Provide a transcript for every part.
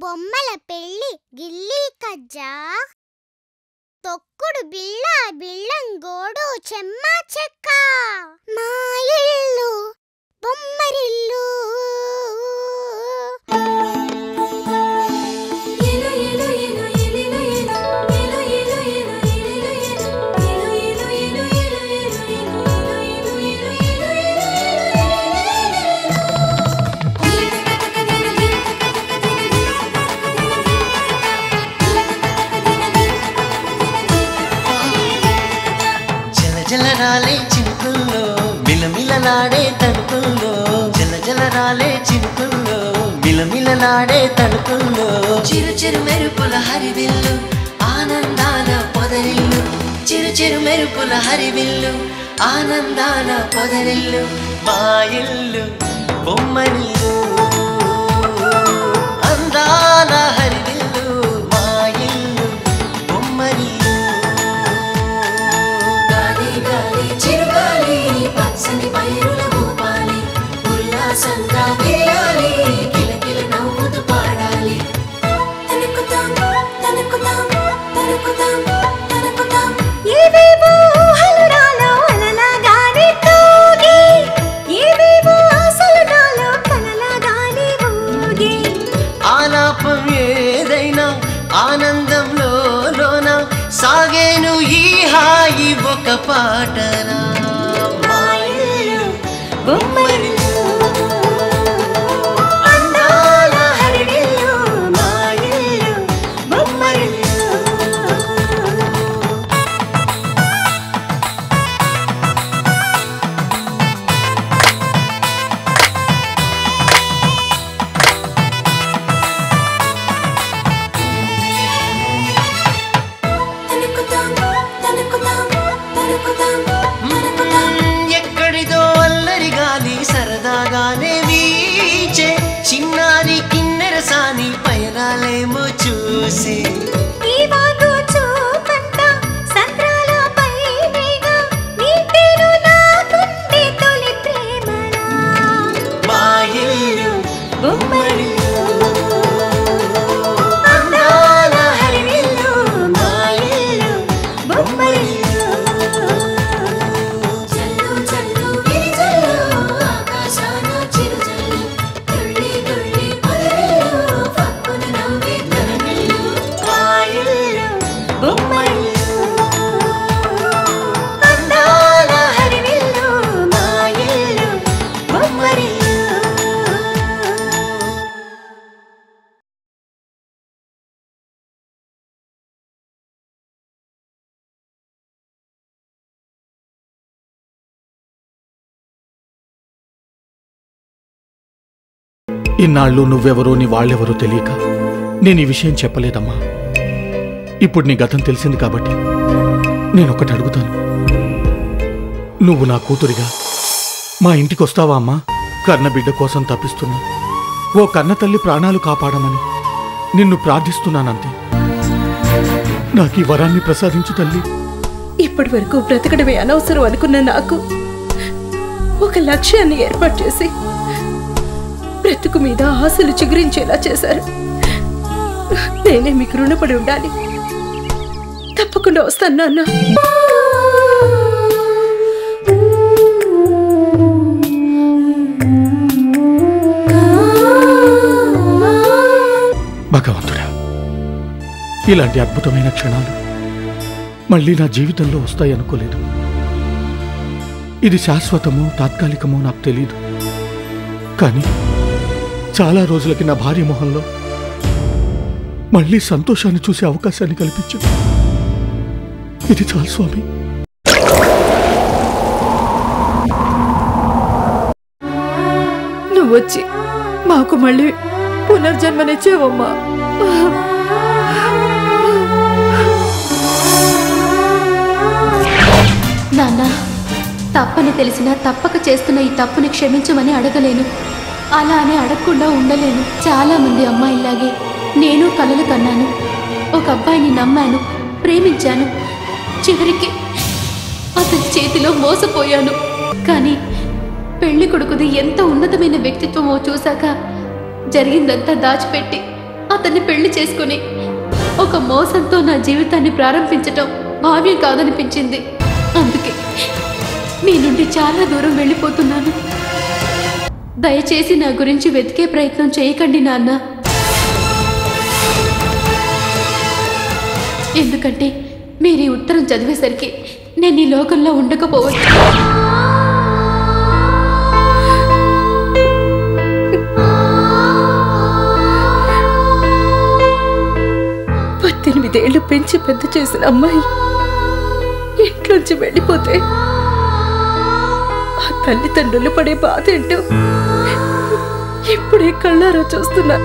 బొమ్మల పెళ్ళి గిల్లీ కజ్జా తొక్కుడు బిళ్ళ బిళ్ళంగోడు చెమ్మ చెక్క మా ఇల్లు బొమ్మరిల్లు జలరాలే చినుకుల్లో మిలమిలలాడే తడుకుల్లో జలరాలే చినుకుల్లో మిలమిలలాడే తడుకుల్లో చిరు చిరు మెరుపుల హరివిల్లు ఆనందాల పొదరిల్లు చిరు చిరు మెరుపుల హరివిల్లు ఆనందాల పొదరిల్లు మా ఇల్లు బొమ్మరిల్లు అందాల హరివిల్లు మా ఇల్లు బొమ్మరిల్లు పచ్చని పైరుల ఊపాలి ఉల్లాసంగా వేయాలి కిలకిల నవ్వుతూ పాడాలి తనుకుతాం తనుకుతాం తనుకుతాం తనుకుతాం ఏవేవో ఊహలు నాలో అలలాగానే తూగి ఏవేవో ఆశలు నాలో కలలాగానే ఊగి ఆలాపం ఏదైనా ఆనందంలోన సాగేను ఈ హాయి ఒక పాటనా బొమ్మరిల్లు అందాల హరివిల్లు మా ఇల్లు బొమ్మరిల్లు తనుకుతాం తనుకుతాం తనుకుతాం సరదాగానే వీచే చిన్నారి కిన్నెరసాని పయనాలేమో చూసి ఈ వాగు చూపంత సంద్రాలపై నీగా నీటేను నాకుండే తొలి ప్రేమనా మా ఇల్లు బొమ్మరిల్లు అందాల హరివిల్లు మా ఇల్లు బొమ్మరిల్లు ఇన్నాళ్ళు నువ్వెవరో నీ వాళ్ళెవరో తెలియక నేను ఈ విషయం చెప్పలేదమ్మా. ఇప్పుడు నీ గతం తెలిసింది కాబట్టి నేనొక్కటి అడుగుతాను. నువ్వు నా కూతురిగా మా ఇంటికి వస్తావా అమ్మా? కన్నబిడ్డ కోసం తప్పిస్తున్నా ఓ కన్న తల్లి ప్రాణాలు కాపాడమని నిన్ను ప్రార్థిస్తున్నానంతే. నాకు ఈ వరాన్ని ప్రసాదించు తల్లి. ఇప్పటి వరకు బ్రతకడమే అనవసరం అనుకున్న నాకు ఒక లక్ష్యాన్ని ఏర్పాటు చేసి బ్రతుకు మీద ఆశలు చిగురించేలా చేశారు. నేనే మీకు రుణపడి ఉండాలి. తప్పకుండా వస్తాను నాన్న. భగవంతుడా, ఇలాంటి అద్భుతమైన క్షణాలు మళ్ళీ నా జీవితంలో వస్తాయి అనుకోలేదు. ఇది శాశ్వతమో తాత్కాలికమో నాకు తెలీదు. కానీ చాలా రోజులకి నా భార్య మొహంలో మళ్ళీ సంతోషాన్ని చూసే అవకాశాన్ని కల్పించావు. ఇది చాలు స్వామి. నువ్వొచ్చి మాకు మళ్ళీ పునర్జన్మనిచ్చావమ్మా. నాన్న, తప్పని తెలిసినా తప్పక చేస్తున్న ఈ తప్పుని క్షమించమని అడగలేను. అలా అని అడగకుండా ఉండలేను. చాలా మంది అమ్మాయిలాగే నేను కలలు కన్నాను. ఒక అబ్బాయిని నమ్మాను, ప్రేమించాను. చివరికి అతని చేతిలో మోసపోయాను. కానీ పెళ్లి కొడుకుది ఎంత ఉన్నతమైన వ్యక్తిత్వమో చూశాక జరిగిందంతా దాచిపెట్టి అతన్ని పెళ్లి చేసుకుని ఒక మోసంతో నా జీవితాన్ని ప్రారంభించటం భావ్యం కాదనిపించింది. అందుకే నీ నుండి చాలా దూరం వెళ్ళిపోతున్నాను. దయచేసి నా గురించి వెతికే ప్రయత్నం చేయకండి నాన్న. ఎందుకంటే మీరు ఈ ఉత్తరం చదివేసరికి నేను ఈ లోకంలో ఉండకపోవచ్చు. 18 ఏళ్ళు పెంచి పెద్ద చేసిన అమ్మాయి ఇంట్లోంచి వెళ్ళిపోతే ఆ తల్లిదండ్రులు పడే బాధ ఏంటో ఇప్పుడే కళ్ళారా చూస్తున్నా.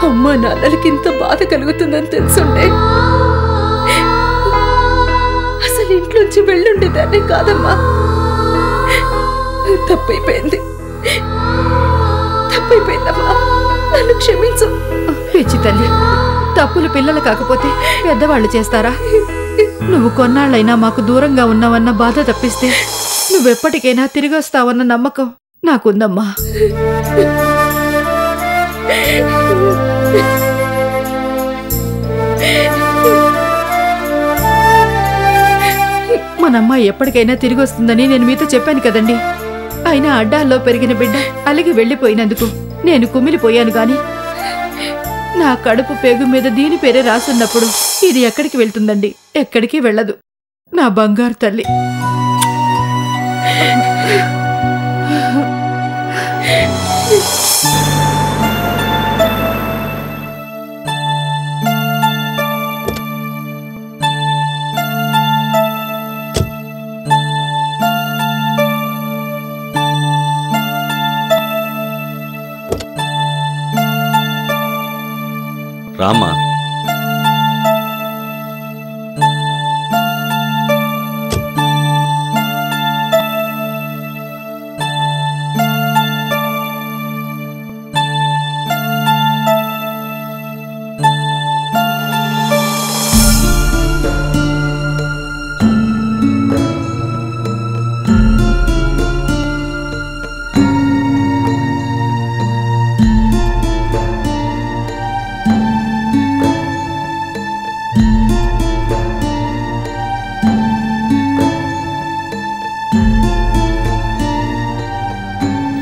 అమ్మా నాన్నలకి ఇంత బాధ కలుగుతుందని తెలుసుంటే అసలు ఇంట్లోంచి వెళ్ళుండేదాన్ని కాదమ్మా. తప్పైపోయిందమ్మా, నన్ను క్షమించు. పిచ్చి తల్లి, తప్పులు పిల్లలు కాకపోతే పెద్దవాళ్ళు చేస్తారా? నువ్వు కొన్నాళ్ళైనా మాకు దూరంగా ఉన్నావన్న బాధ తప్పిస్తే నువ్వెప్పటికైనా తిరిగి వస్తావన్న నమ్మకం నాకుందమ్మా. మనమ్మ ఎప్పటికైనా తిరిగి వస్తుందని నేను మీతో చెప్పాను కదండి. అయినా అడ్డాల్లో పెరిగిన బిడ్డ అలిగి వెళ్ళిపోయినందుకు నేను కుమిలిపోయాను గాని నా కడుపు పేగు మీద దీని పేరే రాసున్నప్పుడు ఇది ఎక్కడికి వెళ్తుందండి? ఎక్కడికి వెళ్ళదు. నా బంగారు తల్లి. రామా,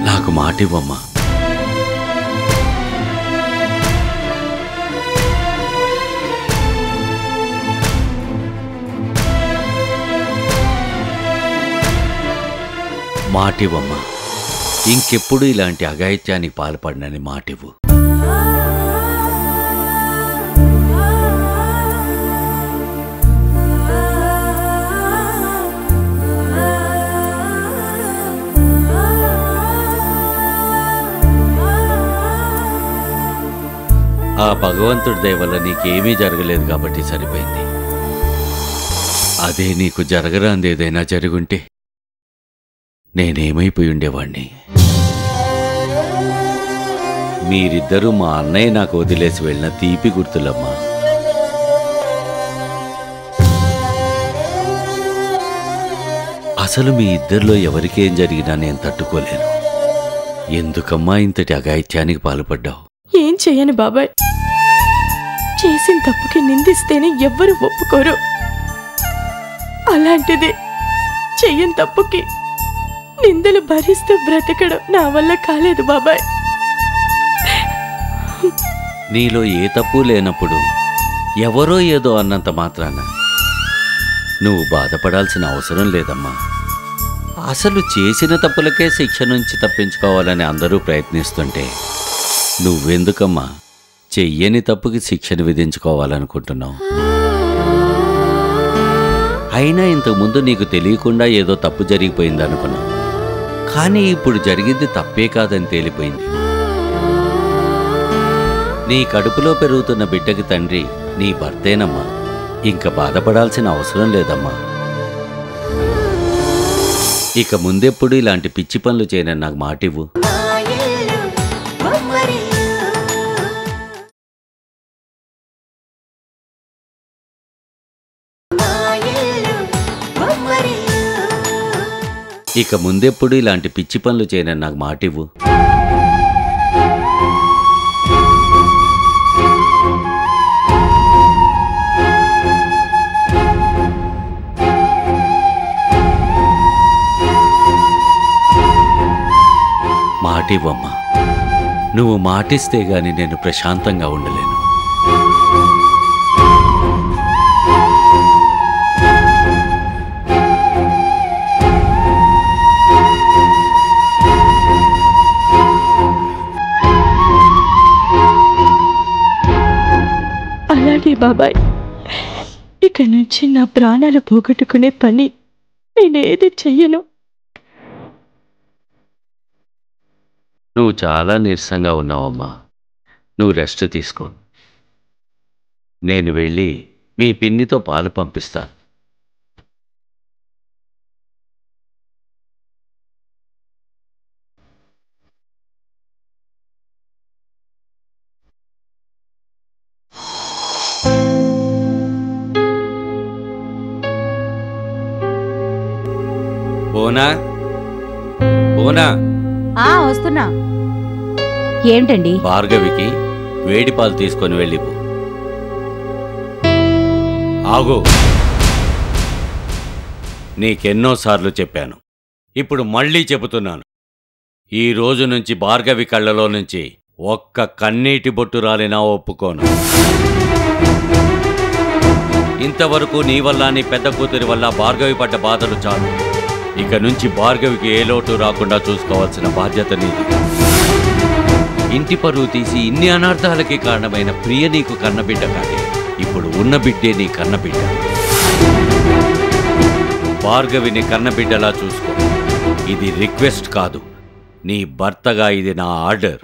నాకు మాటివ్వమ్మా. మాటివ్వమ్మా, ఇంకెప్పుడు ఇలాంటి అఘాయిత్యానికి పాల్పడినని మాటివ్వు. ఆ భగవంతుడి దయ వల్ల నీకేమీ జరగలేదు కాబట్టి సరిపోయింది. అదే నీకు జరగరాంది ఏదైనా జరుగుంటే నేనేమైపోయి ఉండేవాణ్ణి. మీరిద్దరూ మా అన్నయ్య నాకు వదిలేసి వెళ్ళిన తీపి గుర్తులమ్మా. అసలు మీ ఇద్దరిలో ఎవరికేం జరిగినా నేను తట్టుకోలేను. ఎందుకమ్మా ఇంతటి అఘాయిత్యానికి పాల్పడ్డావు? ఏం చెయ్యను బాబాయ్, చేసిన తప్పుకి నిందిస్తేనే ఎవ్వరు ఒప్పుకోరు. అలాంటిది చెయ్యని తప్పుకి నిందలు భరిస్తూ బ్రతకడం నా వల్ల కాలేదు బాబాయ్. నీలో ఏ తప్పు లేనప్పుడు ఎవరో ఏదో అన్నంత మాత్రాన నువ్వు బాధపడాల్సిన అవసరం లేదమ్మా. అసలు చేసిన తప్పులకే శిక్ష నుంచి తప్పించుకోవాలని అందరూ ప్రయత్నిస్తుంటే నువ్వెందుకమ్మా చెయ్యని తప్పుకి శిక్షను విధించుకోవాలనుకుంటున్నావు? అయినా ఇంతకుముందు నీకు తెలియకుండా ఏదో తప్పు జరిగిపోయిందనుకున్నావు. కానీ ఇప్పుడు జరిగింది తప్పే కాదని తేలిపోయింది. నీ కడుపులో పెరుగుతున్న బిడ్డకి తండ్రి నీ భర్తేనమ్మా. ఇంక బాధపడాల్సిన అవసరం లేదమ్మా. ఇక ముందెప్పుడు ఇలాంటి పిచ్చి పనులు చేయనని నాకు మాటివ్వు. ఇక ముందెప్పుడు ఇలాంటి పిచ్చి పనులు చేయనని నాకు మాటివ్వు. నువ్వు మాటిస్తే గాని నేను ప్రశాంతంగా ఉండలేను. అలాగే బాబాయ్, ఇక నుంచి నా ప్రాణాలు పోగొట్టుకునే పని నేనేది చెయ్యను. నువ్వు చాలా నీరసంగా ఉన్నావమ్మా. నువ్వు రెస్ట్ తీసుకో. నేను వెళ్ళి మీ పిన్నితో పాలు పంపిస్తాను. పోనా పోనా వస్తున్నా. ఏంటండి? భార్గవికి వేడి పాలు తీసుకొని వెళ్ళిపో. ఆగు. నీకెన్నోసార్లు చెప్పాను, ఇప్పుడు మళ్ళీ చెబుతున్నాను. ఈ రోజు నుంచి భార్గవి కళ్ళలో నుంచి ఒక్క కన్నీటి బొట్టు రాలినా ఒప్పుకోను. ఇంతవరకు నీ వల్ల, నీ పెద్ద కూతురి వల్ల భార్గవి పడ్డ బాధలు చాలు. ఇక నుంచి భార్గవికి ఏ లోటు రాకుండా చూసుకోవాల్సిన బాధ్యత నీది. ఇంటి పరువు తీసి ఇన్ని అనార్థాలకి కారణమైన ప్రియ నీకు కన్నబిడ్డ కాదే, ఇప్పుడు ఉన్న బిడ్డే నీ కన్నబిడ్డ. భార్గవిని కన్నబిడ్డలా చూసుకో. ఇది రిక్వెస్ట్ కాదు, నీ భర్తగా ఇది నా ఆర్డర్.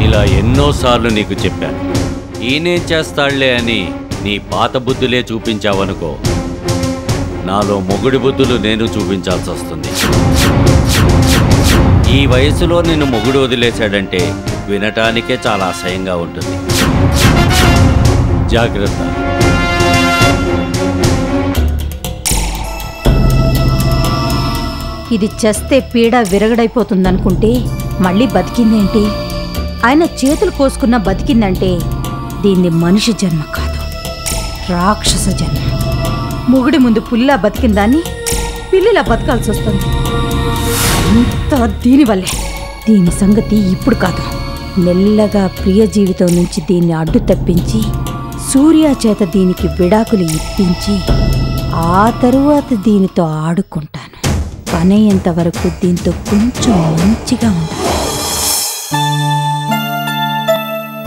ఇలా ఎన్నోసార్లు నీకు చెప్పాను. ఈయనేం చేస్తాళ్లే అని నీ పాత బుద్ధులే చూపించావనుకో, నాలో మొగుడి బుద్ధులు నేను చూపించాల్సి వస్తుంది. ఈ వయసులో నిన్ను మొగుడు వదిలేశాడంటే వినటానికే చాలా అసహ్యంగా ఉంటుంది. జాగ్రత్త. ఇది చేస్తే పీడ విరగడైపోతుందనుకుంటే మళ్ళీ బతికిందేంటి? ఆయన చేతులు కోసుకున్న బతికిందంటే దీన్ని మనిషి జన్మ కాదు, రాక్షస జన్మ. మొగుడి ముందు పుల్లా బతికిందాన్ని పిల్లిలా బతకాల్సి వస్తుంది. ఇంత దీనివల్లే. దీని సంగతి ఇప్పుడు కాదు, మెల్లగా ప్రియ జీవితం నుంచి దీన్ని అడ్డు తప్పించి సూర్య చేత దీనికి విడాకులు ఇప్పించి ఆ తరువాత దీనితో ఆడుకుంటాను. పనయ్యేంత వరకు దీంతో కొంచెం మంచిగా ఉండాలి.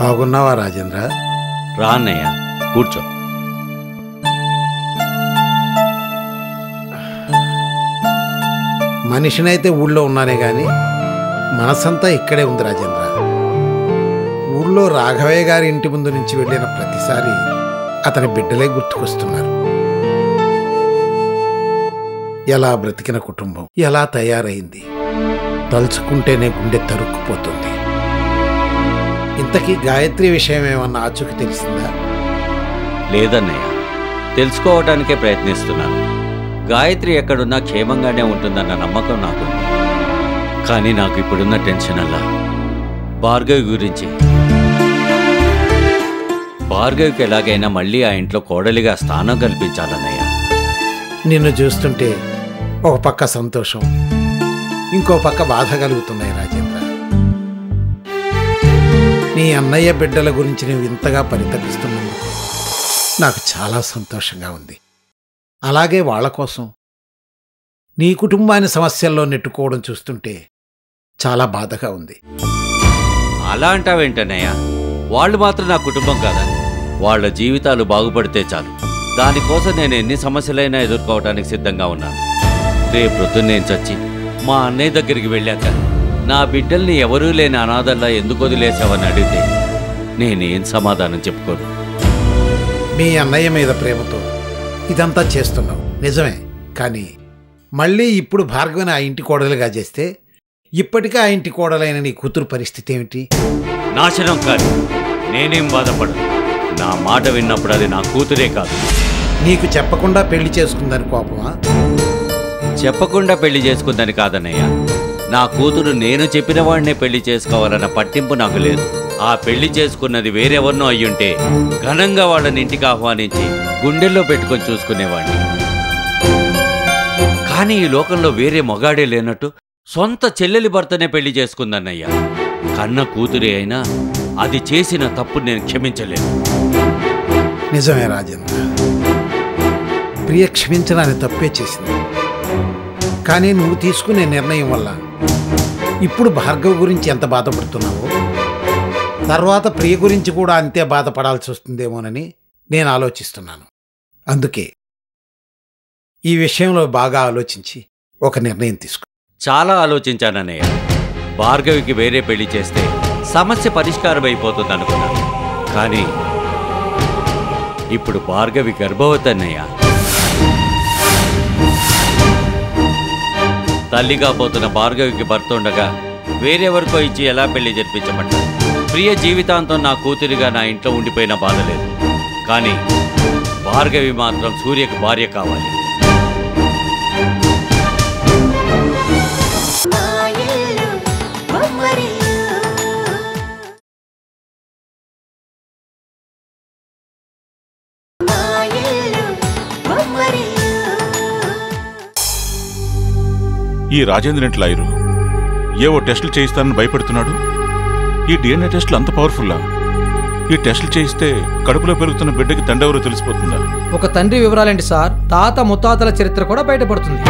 బాగున్నావా రాజేంద్ర? రాన్నయ్య, కూర్చో. మనిషినైతే ఊళ్ళో ఉన్నానే గాని మనసంతా ఇక్కడే ఉంది రాజేంద్ర. ఊళ్ళో రాఘవయ్య గారి ఇంటి ముందు నుంచి వెళ్ళిన ప్రతిసారి అతని బిడ్డలే గుర్తుకొస్తున్నారు. ఎలా బ్రతికిన కుటుంబం ఎలా తయారైంది తలుచుకుంటేనే గుండె తరుక్కుపోతుంది. ఇంతకీ గాయత్రి విషయం ఏమన్నా ఆచూకి తెలిసిందా? లేదన్నయ్య, తెలుసుకోవటానికే ప్రయత్నిస్తున్నాను. గాయత్రి ఎక్కడున్నా క్షేమంగానే ఉంటుందన్న నమ్మకం నాకుంది. కానీ నాకు ఇప్పుడున్న టెన్షన్ అలా భార్గవి గురించి. భార్గవికి ఎలాగైనా మళ్ళీ ఆ ఇంట్లో కోడలిగా స్థానం కల్పించాలన్నయ్య. నిన్ను చూస్తుంటే ఒక పక్క సంతోషం, ఇంకో పక్క బాధ కలుగుతున్నాయి రాజేంద్ర. నీ అన్నయ్య బిడ్డల గురించి నువ్వు ఇంతగా పరితపిస్తున్నందుకు నాకు చాలా సంతోషంగా ఉంది. అలాగే వాళ్ల కోసం నీ కుటుంబాన్ని సమస్యల్లో నెట్టుకోవడం చూస్తుంటే చాలా బాధగా ఉంది. అలా అంటావేంటన్నయ్య? వాళ్ళు మాత్రం నా కుటుంబం కాదా? వాళ్ళ జీవితాలు బాగుపడితే చాలు. దానికోసం నేను ఎన్ని సమస్యలైనా ఎదుర్కోవడానికి సిద్ధంగా ఉన్నాను. రేపొద్దున నేను చచ్చి మా అన్నయ్య దగ్గరికి వెళ్ళాక నా బిడ్డల్ని ఎవరూ లేని అనాథల్లా ఎందుకు వదిలేసావని అడిగితే నేనేం సమాధానం చెప్పుకోను. మీ అన్నయ్య మీద ప్రేమతో ఇదంతా చేస్తున్నావు నిజమే, కానీ మళ్ళీ ఇప్పుడు భార్గవిని ఆ ఇంటి కోడలుగా చేస్తే ఇప్పటికే ఆ ఇంటి కోడలైన నీ కూతురు పరిస్థితి ఏమిటి? నాశనం కాదు. నేనేం బాధపడను. నా మాట విన్నప్పుడు అది నా కూతురే కాదు. నీకు చెప్పకుండా పెళ్లి చేసుకుందని కోపమా? చెప్పకుండా పెళ్లి చేసుకుందని కాదన్నయ్య. నా కూతురు నేను చెప్పిన వాడినే పెళ్లి చేసుకోవాలన్న పట్టింపు నాకు లేదు. ఆ పెళ్లి చేసుకున్నది వేరెవరినో అయ్యుంటే ఘనంగా వాళ్ళని ఇంటికి ఆహ్వానించి గుండెల్లో పెట్టుకొని చూసుకునేవాడిని. కానీ ఈ లోకంలో వేరే మొగాడే లేనట్టు సొంత చెల్లెలి భర్తనే పెళ్లి చేసుకుందన్నయ్యా. కన్న కూతురి అయినా అది చేసిన తప్పు నేను క్షమించలేను. నిజమే రాజేంద్ర, ప్రియ క్షమించడానికి తప్పే చేసింది. కానీ నువ్వు తీసుకునే నిర్ణయం వల్ల ఇప్పుడు భార్గవ్ గురించి ఎంత బాధపడుతున్నావో తర్వాత ప్రియ గురించి కూడా అంతే బాధపడాల్సి వస్తుందేమోనని నేను ఆలోచిస్తున్నాను. అందుకే ఈ విషయంలో బాగా ఆలోచించి ఒక నిర్ణయం తీసుకో. చాలా ఆలోచించానన్నయ్య. భార్గవికి వేరే పెళ్లి చేస్తే సమస్య పరిష్కారం అయిపోతుంది అనుకున్నాను. కానీ ఇప్పుడు భార్గవి గర్భవతి అన్నయ్య. తల్లిగా పోతున్న భార్గవికి భర్త ఉండగా వేరెవరికో ఇచ్చి ఎలా పెళ్లి జరిపించమంటారు? ప్రియ జీవితాంతం నా కూతురిగా నా ఇంట్లో ఉండిపోయిన బాధ లేదు. కానీ భార్గవి మాత్రం సూర్యకు భార్య కావాలి. ఈ రాజేంద్ర లాయరు ఏవో టెస్టులు చేయిస్తానని భయపెడుతున్నాడు. ఈ డిఎన్ఏ టెస్టులు అంత పవర్ఫుల్లా? ఈ టెస్టులు చేయిస్తే కడుపులో పెరుగుతున్న బిడ్డకి తండ్రెవరో తెలిసిపోతుందా? ఒక తండ్రి వివరాలేంటి సార్, తాత ముత్తాతల చరిత్ర కూడా బయటపడుతుంది.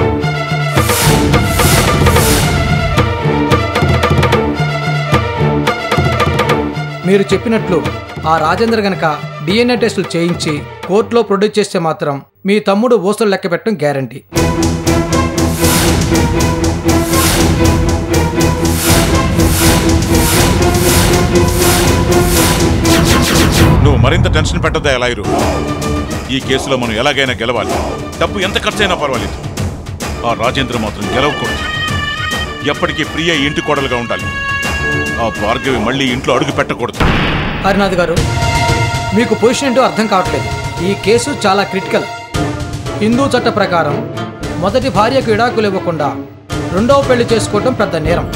మీరు చెప్పినట్లు ఆ రాజేంద్ర గనక డిఎన్ఏ టెస్టులు చేయించి కోర్టులో ప్రొడ్యూస్ చేస్తే మాత్రం మీ తమ్ముడు ఓసలు లెక్క పెట్టడం గ్యారంటీ. నువ్వు మరింత టెన్షన్ పెట్టద్దా లాయరు? ఈ కేసులో మనం ఎలాగైనా గెలవాలి. డబ్బు ఎంత ఖర్చైనా పర్వాలేదు. ఆ రాజేంద్ర మాత్రం గెలవకూడదు. ఎప్పటికీ ప్రియ ఇంటి కోడలుగా ఉండాలి. ఆ భార్గవి మళ్ళీ ఇంట్లో అడుగు పెట్టకూడదు. హరినాథ్ గారు, మీకు పొజిషన్ ఏంటో అర్థం కావట్లేదు. ఈ కేసు చాలా క్రిటికల్. హిందూ చట్ట ప్రకారం మొదటి భార్యకు విడాకులు ఇవ్వకుండా రెండవ పెళ్లి చేసుకోవటం పెద్ద నేరం.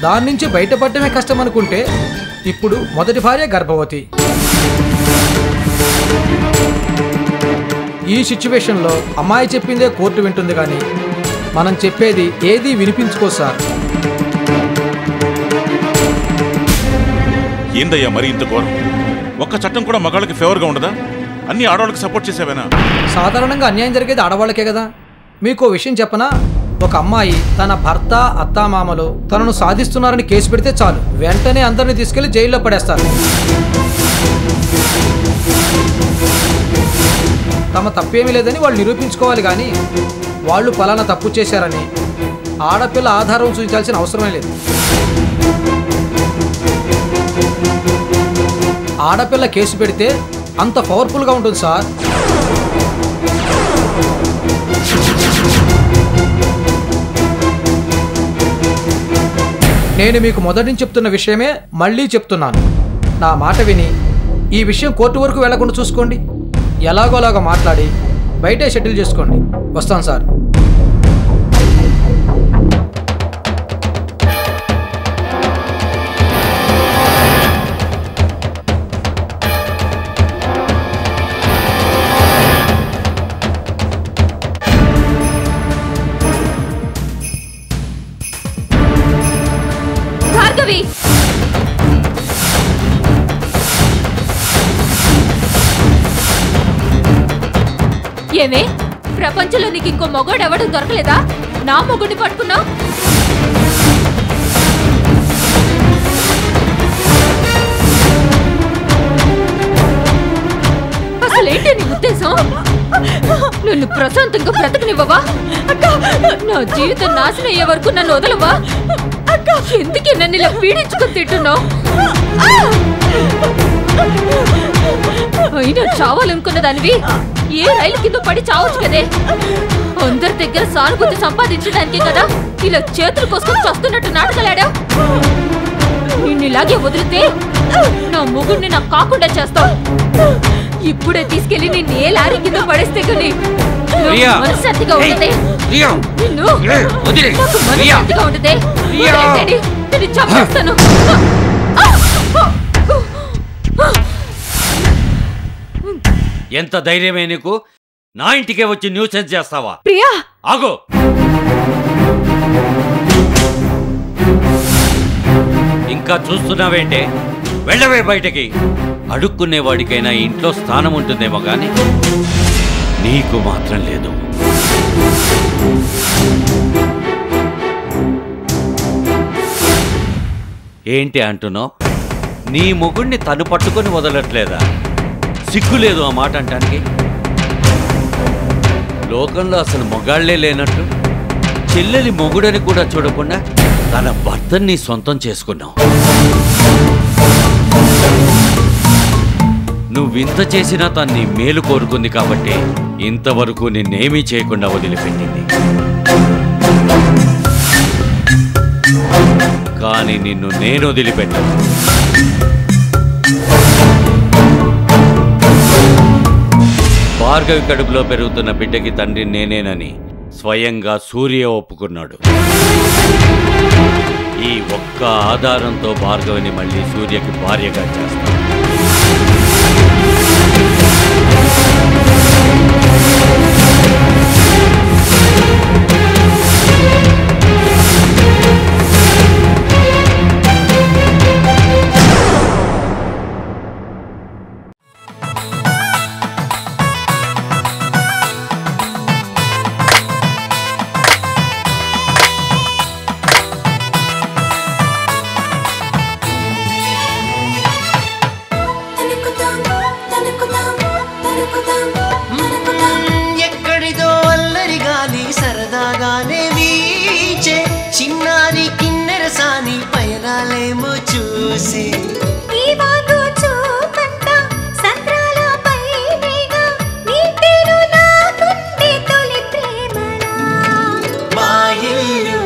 దాని నుంచి బయటపడటమే కష్టం అనుకుంటే ఇప్పుడు మొదటి భార్య గర్భవతి. ఈ సిచ్యువేషన్లో అమ్మాయి చెప్పిందే కోర్టు వింటుంది, కానీ మనం చెప్పేది ఏది వినిపించుకో సార్. ఏందయ్యా మరి ఇంత ఘోరం? ఒక్క చట్టం కూడా మగాళ్ళకి ఫేవర్గా ఉండదా? అన్ని ఆడవాళ్ళకి సపోర్ట్ చేసేవేనా? సాధారణంగా అన్యాయం జరిగేది ఆడవాళ్ళకే కదా. మీకు విషయం చెప్పనా? ఒక అమ్మాయి తన భర్త అత్తామామలు తనను సాధిస్తున్నారని కేసు పెడితే చాలు, వెంటనే అందరినీ తీసుకెళ్లి జైల్లో పడేస్తారు. తమ తప్పేమీ లేదని వాళ్ళు నిరూపించుకోవాలి, కానీ వాళ్ళు పలానా తప్పు చేశారని ఆడపిల్ల ఆధారం చూపించాల్సిన అవసరమే లేదు. ఆడపిల్ల కేసు పెడితే అంత పవర్ఫుల్గా ఉంటుంది సార్. నేను మీకు మొదటి నుంచి చెప్తున్న విషయమే మళ్ళీ చెప్తున్నాను. నా మాట విని ఈ విషయం కోర్టు వరకు వెళ్లకుండా చూసుకోండి. ఎలాగోలాగా మాట్లాడి బయటే సెటిల్ చేసుకోండి. వస్తాను సార్. భార్గవి, ఏమే ప్రపంచంలో నీకు ఇంకో మొగోడు ఎవడం దొరకలేదా? నా మొగుడిని పట్టుకున్నావు. అసలేంటి నీ ఉద్దేశం? నన్ను ప్రశాంతంగా బ్రతకనివ్వవా? నా జీవితం నాశనం అయ్యే వరకు నన్ను వదలవా? ఎందుకే నన్ను ఇలా పీడించుకొని తింటున్నావు? అయినా చావాలనుకున్న దానివి ఏ రైలు కింద పడి చావచ్చు కదే. అందరి దగ్గర సానుభూతి సంపాదించడానికే కదా ఇలా చేతులు కోసుకొని చస్తున్నట్టు నాటకలాడా. నిన్నిలాగే వదిలితే నా మొగుడిని నాకు కాకుండా చేస్తావు. ఇప్పుడే తీసుకెళ్లి నిన్ను ఏ లారీ కింద పడేస్తే కానీ మనశ్శాంతిగా ఉంటదే. నిన్ను నాకు మనశ్శాంతిగా ఉంటదే. నేను చంపేస్తాను. ఎంత ధైర్యమే నీకు? నా ఇంటికే వచ్చి న్యూసెన్స్ చేస్తావా? ప్రియా ఆగో. ఇంకా చూస్తున్నావేంటే? వెళ్ళవే బయటకి. అడుక్కునేవాడికైనా ఇంట్లో స్థానం ఉంటుందేమో గాని నీకు మాత్రం లేదు. ఏంటి అంటున్నావు? నీ మొగుణ్ణి తను పట్టుకొని వదలట్లేదా? సిగ్గులేదు ఆ మాట అంటానికి? లోకంలో అసలు మొగాళ్లే లేనట్టు చెల్లెలి మొగుడని కూడా చూడకుండా తన భర్తని సొంతం చేసుకున్నావు. నువ్వింత చేసినా తను నీ మేలు కోరుకుంది కాబట్టి ఇంతవరకు నిన్నేమీ చేయకుండా వదిలిపెట్టింది. కానీ నిన్ను నేను వదిలిపెట్టాను. భార్గవి కడుపులో పెరుగుతున్న బిడ్డకి తండ్రి నేనేనని స్వయంగా సూర్య ఒప్పుకున్నాడు. ఈ ఒక్క ఆధారంతో భార్గవిని మళ్ళీ సూర్యకి భార్యగా చేస్తాను. ఎక్కడిదో అల్లరి గాలి సరదాగానే వీచే చిన్నారి కిన్నెర సాని పయనాలేమో చూసి మా ఇల్లు